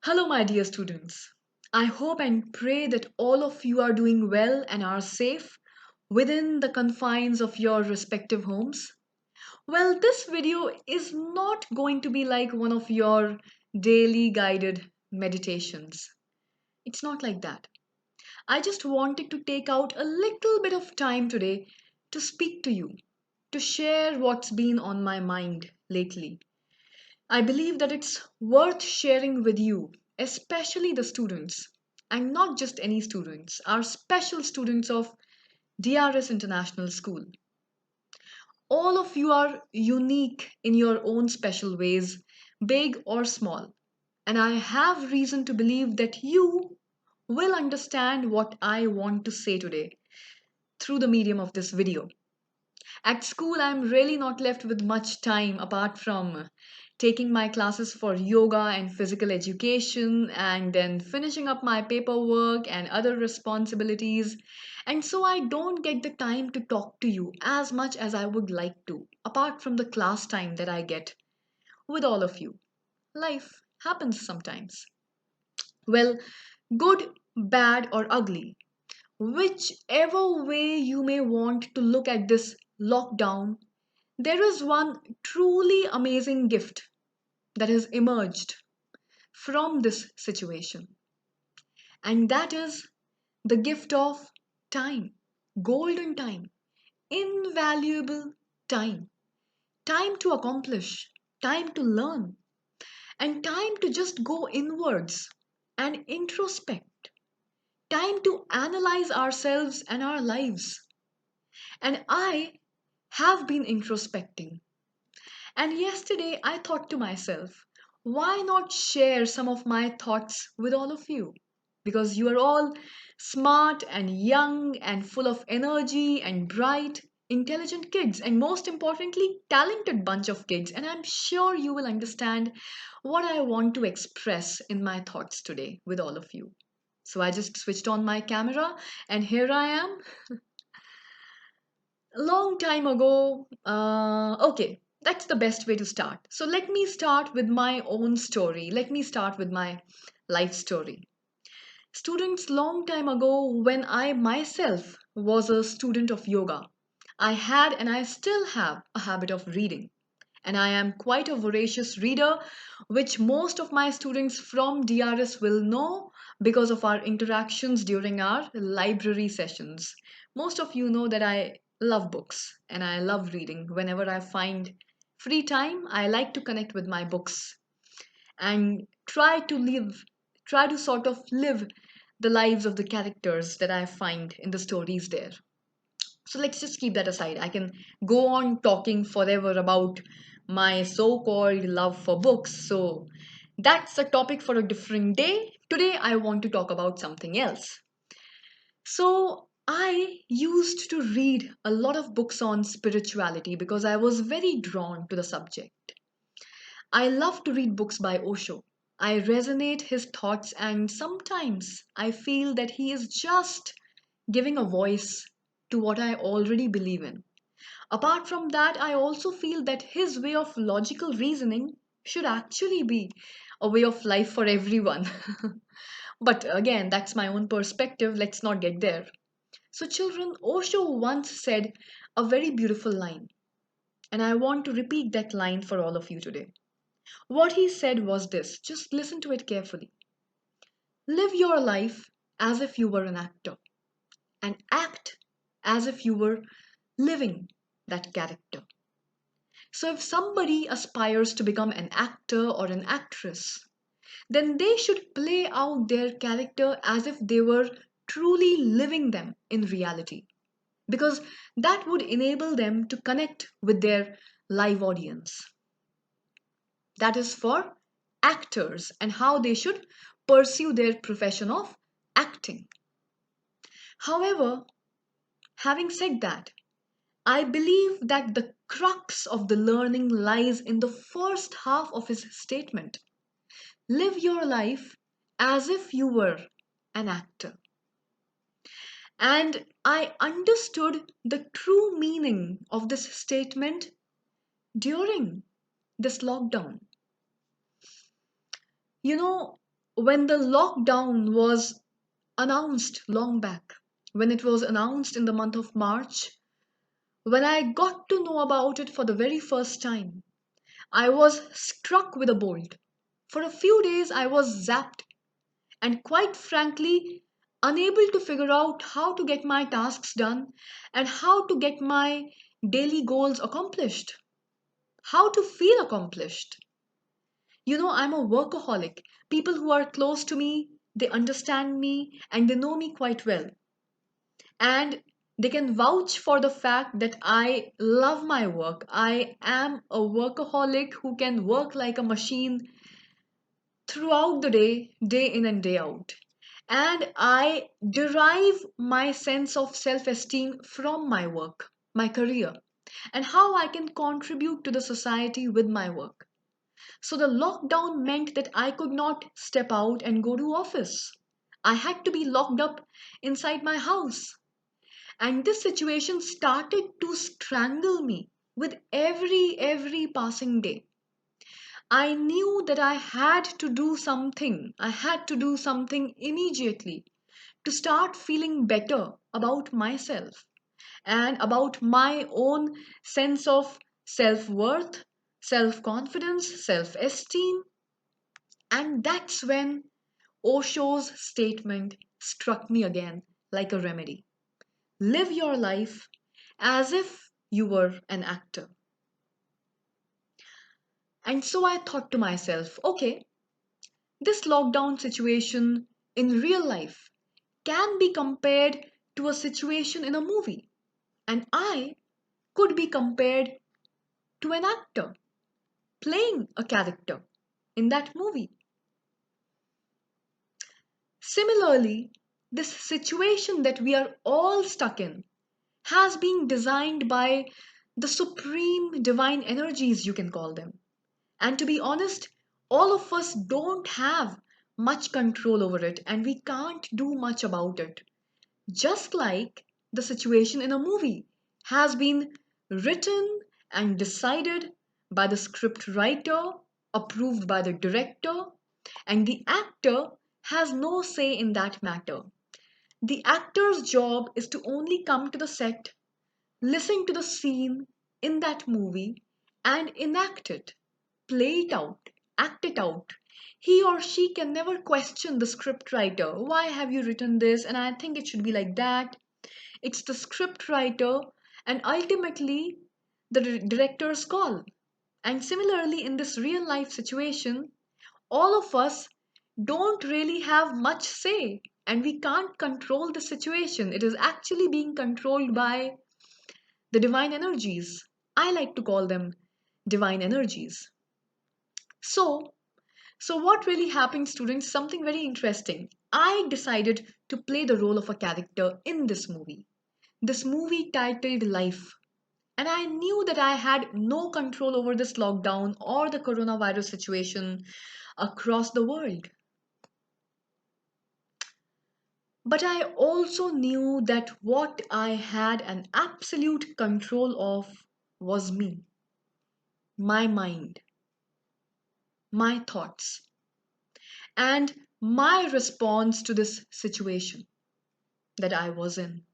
Hello, my dear students. I hope and pray that all of you are doing well and are safe within the confines of your respective homes. Well, this video is not going to be like one of your daily guided meditations. It's not like that. I just wanted to take out a little bit of time today to speak to you, to share what's been on my mind lately. I believe that it's worth sharing with you, especially the students, and not just any students, our special students of DRS International School. All of you are unique in your own special ways, big or small, and I have reason to believe that you will understand what I want to say today through the medium of this video. At school, I'm really not left with much time apart from taking my classes for yoga and physical education and then finishing up my paperwork and other responsibilities. And so I don't get the time to talk to you as much as I would like to, apart from the class time that I get with all of you. Life happens sometimes. Well, good, bad, or ugly, whichever way you may want to look at this lockdown, there is one truly amazing gift that has emerged from this situation, and that is the gift of time, golden time, invaluable time, time to accomplish, time to learn, and time to just go inwards and introspect, time to analyze ourselves and our lives. And I have been introspecting. And yesterday I thought to myself, why not share some of my thoughts with all of you? Because you are all smart and young and full of energy and bright, intelligent kids, and most importantly, talented bunch of kids. And I'm sure you will understand what I want to express in my thoughts today with all of you. So I just switched on my camera, and here I am. A long time ago. Okay, that's the best way to start. So let me start with my own story. Let me start with my life story. Students, long time ago, when I myself was a student of yoga, I had and I still have a habit of reading. And I am quite a voracious reader, which most of my students from DRS will know because of our interactions during our library sessions. Most of you know that I love books and I love reading. Whenever I find free time, I like to connect with my books and try to sort of live the lives of the characters that I find in the stories there. So let's just keep that aside. I can go on talking forever about my so called love for books. So that's a topic for a different day. Today, I want to talk about something else. So I used to read a lot of books on spirituality because I was very drawn to the subject. I love to read books by Osho. I resonate his thoughts, and sometimes I feel that he is just giving a voice to what I already believe in. Apart from that, I also feel that his way of logical reasoning should actually be a way of life for everyone. But again, that's my own perspective. Let's not get there. So, children, Osho once said a very beautiful line, and I want to repeat that line for all of you today. What he said was this, just listen to it carefully. Live your life as if you were an actor, and act as if you were living that character. So, if somebody aspires to become an actor or an actress, then they should play out their character as if they were truly living them in reality, because that would enable them to connect with their live audience. That is for actors and how they should pursue their profession of acting. However, having said that, I believe that the crux of the learning lies in the first half of his statement. Live your life as if you were an actor. And I understood the true meaning of this statement during this lockdown. You know, when the lockdown was announced long back, when it was announced in the month of March, when I got to know about it for the very first time, I was struck with a bolt. For a few days, I was zapped and, quite frankly, unable to figure out how to get my tasks done and how to get my daily goals accomplished, how to feel accomplished. I'm a workaholic. People who are close to me, they understand me and they know me quite well. And they can vouch for the fact that I love my work. I am a workaholic who can work like a machine throughout the day, day in and day out. And I derive my sense of self esteem from my work, my career, and how I can contribute to the society with my work. So the lockdown meant that I could not step out and go to office. I had to be locked up inside my house. And this situation started to strangle me with every passing day. I knew that I had to do something. I had to do something immediately to start feeling better about myself and about my own sense of self worth, self confidence, self esteem. And that's when Osho's statement struck me again like a remedy. Live your life as if you were an actor. And so I thought to myself, okay, this lockdown situation in real life can be compared to a situation in a movie, and I could be compared to an actor playing a character in that movie. Similarly, this situation that we are all stuck in has been designed by the supreme divine energies, you can call them. And to be honest, all of us don't have much control over it and we can't do much about it. Just like the situation in a movie has been written and decided by the script writer, approved by the director, and the actor has no say in that matter. The actor's job is to only come to the set, listen to the scene in that movie, and enact it, play it out, act it out. He or she can never question the script writer. Why have you written this? And I think it should be like that. It's the script writer and ultimately the director's call. And similarly, in this real life situation, all of us don't really have much say and we can't control the situation. It is actually being controlled by the divine energies. I like to call them divine energies. So, so what really happened, students? Something very interesting. I decided to play the role of a character in this movie. This movie titled Life. And I knew that I had no control over this lockdown or the coronavirus situation across the world. But I also knew that what I had an absolute control of was me, my mind, my thoughts, and my response to this situation that I was in.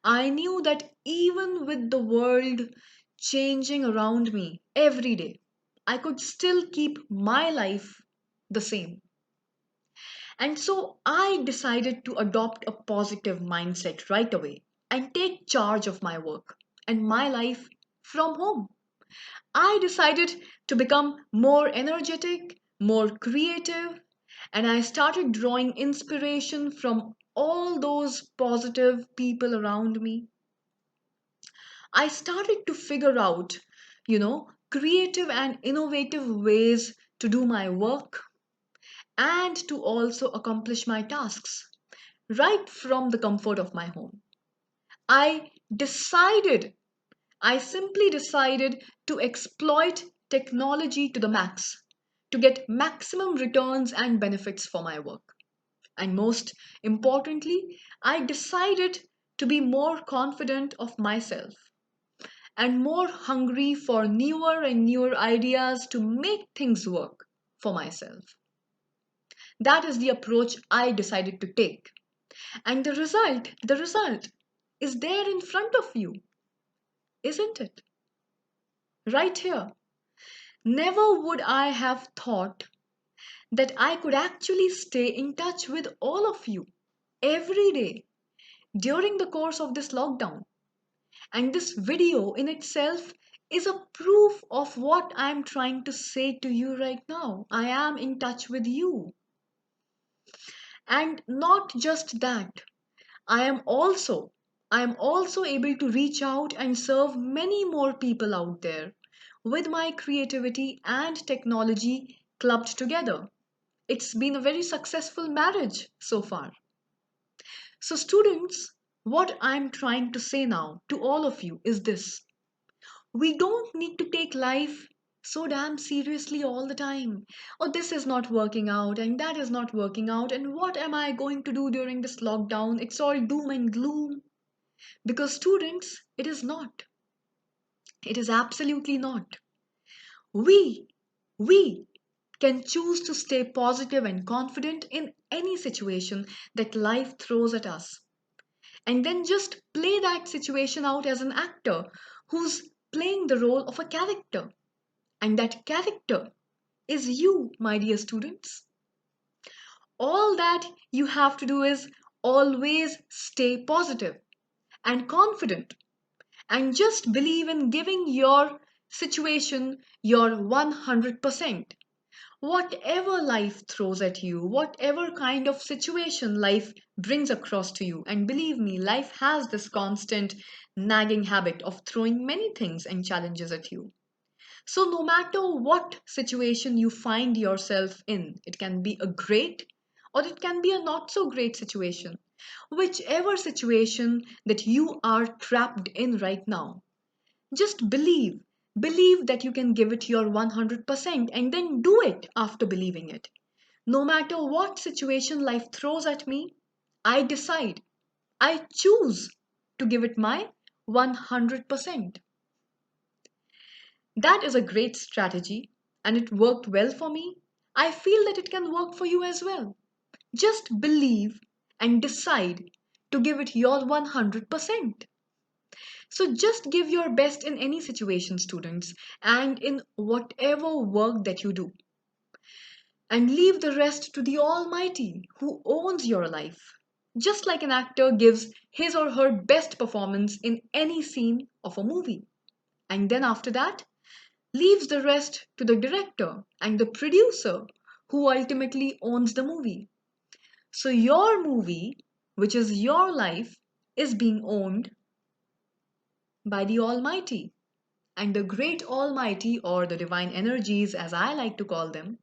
I knew that even with the world changing around me every day, I could still keep my life the same. And so I decided to adopt a positive mindset right away and take charge of my work and my life from home. I decided to become more energetic, more creative, and I started drawing inspiration from all those positive people around me. I started to figure out, creative and innovative ways to do my work and to also accomplish my tasks right from the comfort of my home. I decided, I simply decided to exploit technology to the max to get maximum returns and benefits for my work. And most importantly, I decided to be more confident of myself and more hungry for newer and newer ideas to make things work for myself. That is the approach I decided to take. And the result is there in front of you, isn't it? Right here. Never would I have thought that I could actually stay in touch with all of you every day during the course of this lockdown. And this video in itself is a proof of what I'm trying to say to you right now. I am in touch with you. And not just that, I am also I am also able to reach out and serve many more people out there with my creativity and technology clubbed together. It's been a very successful marriage so far. So, students, what I'm trying to say now to all of you is this: we don't need to take life so damn seriously all the time. Oh, this is not working out, and that is not working out, and what am I going to do during this lockdown? It's all doom and gloom. Because, students, it is not. It is absolutely not. We, we can choose to stay positive and confident in any situation that life throws at us. And then just play that situation out as an actor who's playing the role of a character. And that character is you, my dear students. All that you have to do is always stay positive and confident and just believe in giving your situation your 100%. Whatever life throws at you, whatever kind of situation life brings across to you, and believe me, life has this constant nagging habit of throwing many things and challenges at you. So, no matter what situation you find yourself in, it can be a great or it can be a not so great situation. Whichever situation that you are trapped in right now, just believe. Believe that you can give it your 100% and then do it after believing it. No matter what situation life throws at me, I decide, I choose to give it my 100%. That is a great strategy and it worked well for me. I feel that it can work for you as well. Just believe and decide to give it your 100%. So just give your best in any situation, students, and in whatever work that you do. And leave the rest to the Almighty who owns your life. Just like an actor gives his or her best performance in any scene of a movie. And then after that, leaves the rest to the director and the producer who ultimately owns the movie. So your movie, which is your life, is being owned by the Almighty. And the great Almighty, or the divine energies as I like to call them,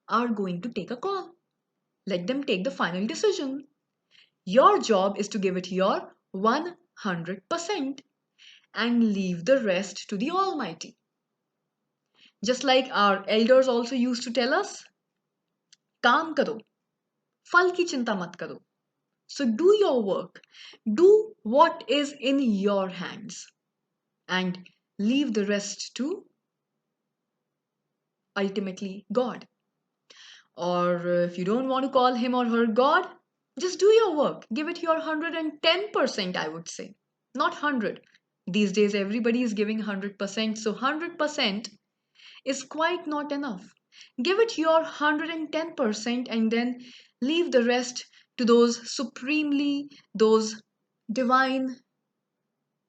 are going to take a call. Let them take the final decision. Your job is to give it your 100% and leave the rest to the Almighty. Just like our elders also used to tell us, काम करो, फल की चिंता मत करो. So do your work. Do what is in your hands and leave the rest to ultimately God. Or if you don't want to call him or her God, just do your work. Give it your 110%, I would say. Not 100. These days, everybody is giving 100%, so 100% is quite not enough. Give it your 110% and then leave the rest to those supremely, those divine,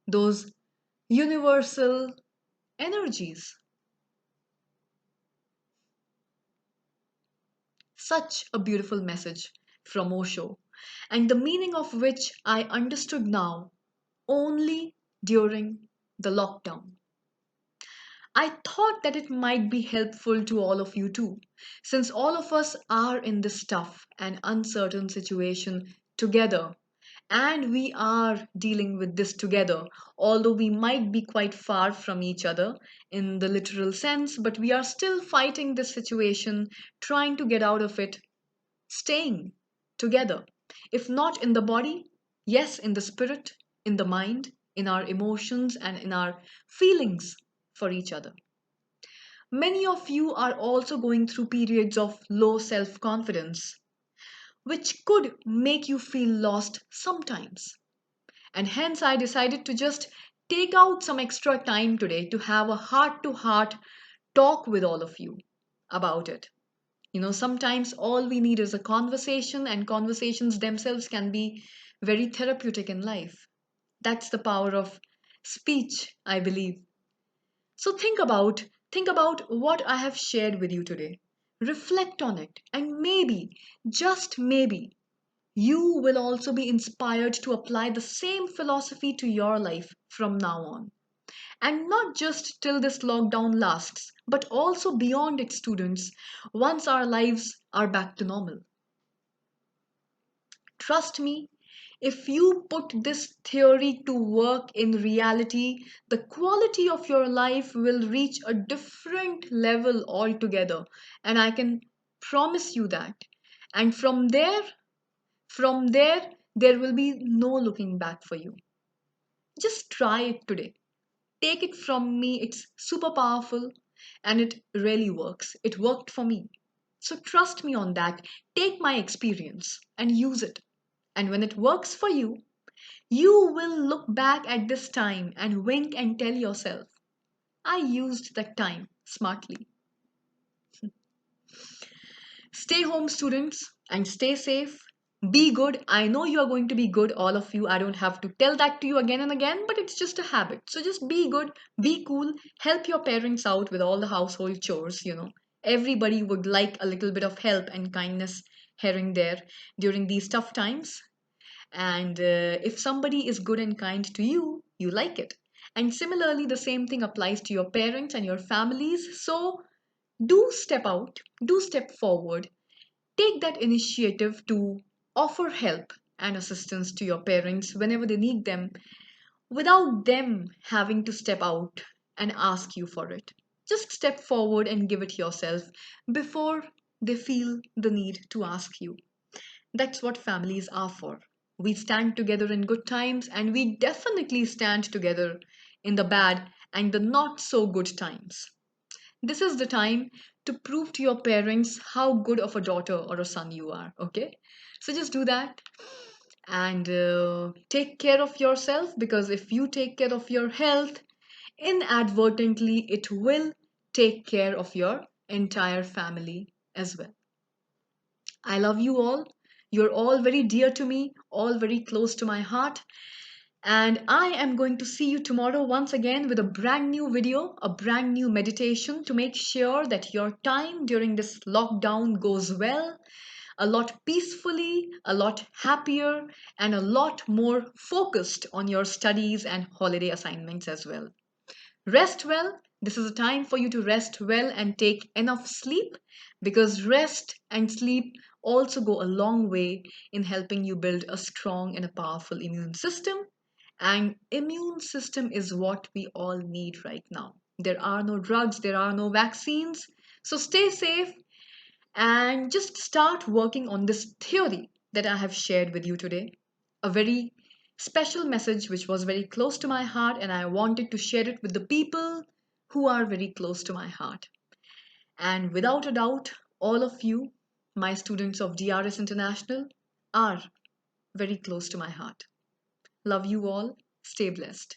those universal energies. Such a beautiful message from Osho, and the meaning of which I understood now only during the lockdown. I thought that it might be helpful to all of you too, since all of us are in this tough and uncertain situation together, and we are dealing with this together, although we might be quite far from each other in the literal sense, but we are still fighting this situation, trying to get out of it, staying together. If not in the body, yes, in the spirit, in the mind, in our emotions, and in our feelings for each other. Many of you are also going through periods of low self confidence. which could make you feel lost sometimes. And hence, I decided to just take out some extra time today to have a heart to heart talk with all of you about it. Sometimes all we need is a conversation, and conversations themselves can be very therapeutic in life. That's the power of speech, I believe. So think about what I have shared with you today. Reflect on it, and maybe, just maybe, you will also be inspired to apply the same philosophy to your life from now on. And not just till this lockdown lasts, but also beyond it, students, once our lives are back to normal. Trust me, if you put this theory to work in reality, the quality of your life will reach a different level altogether. And I can promise you that. And from there, there will be no looking back for you. Just try it today. Take it from me, it's super powerful and it really works. It worked for me. So trust me on that. Take my experience and use it. And when it works for you, you will look back at this time and wink and tell yourself, I used that time smartly. Stay home, students, and stay safe. Be good. I know you are going to be good, all of you. I don't have to tell that to you again and again, but it's just a habit. So just be good, be cool, help your parents out with all the household chores. Everybody would like a little bit of help and kindness here and there during these tough times. And if somebody is good and kind to you, you like it. And similarly, the same thing applies to your parents and your families. So do step out, do step forward, take that initiative to offer help and assistance to your parents whenever they need them without them having to step out and ask you for it. Just step forward and give it yourself before they feel the need to ask you. That's what families are for. We stand together in good times, and we definitely stand together in the bad and the not so good times. This is the time to prove to your parents how good of a daughter or a son you are, okay? So just do that and take care of yourself, because if you take care of your health, inadvertently it will take care of your entire family as well. I love you all. You're all very dear to me, all very close to my heart. And I am going to see you tomorrow once again with a brand new video, a brand new meditation to make sure that your time during this lockdown goes well, a lot peacefully, a lot happier, and a lot more focused on your studies and holiday assignments as well. Rest well. This is a time for you to rest well and take enough sleep, because rest and sleep also go a long way in helping you build a strong and a powerful immune system. And immune system is what we all need right now. There are no drugs, there are no vaccines. So stay safe and just start working on this theory that I have shared with you today. A very special message which was very close to my heart, and I wanted to share it with the people who are very close to my heart. And without a doubt, all of you, my students of DRS International, are very close to my heart. Love you all. Stay blessed.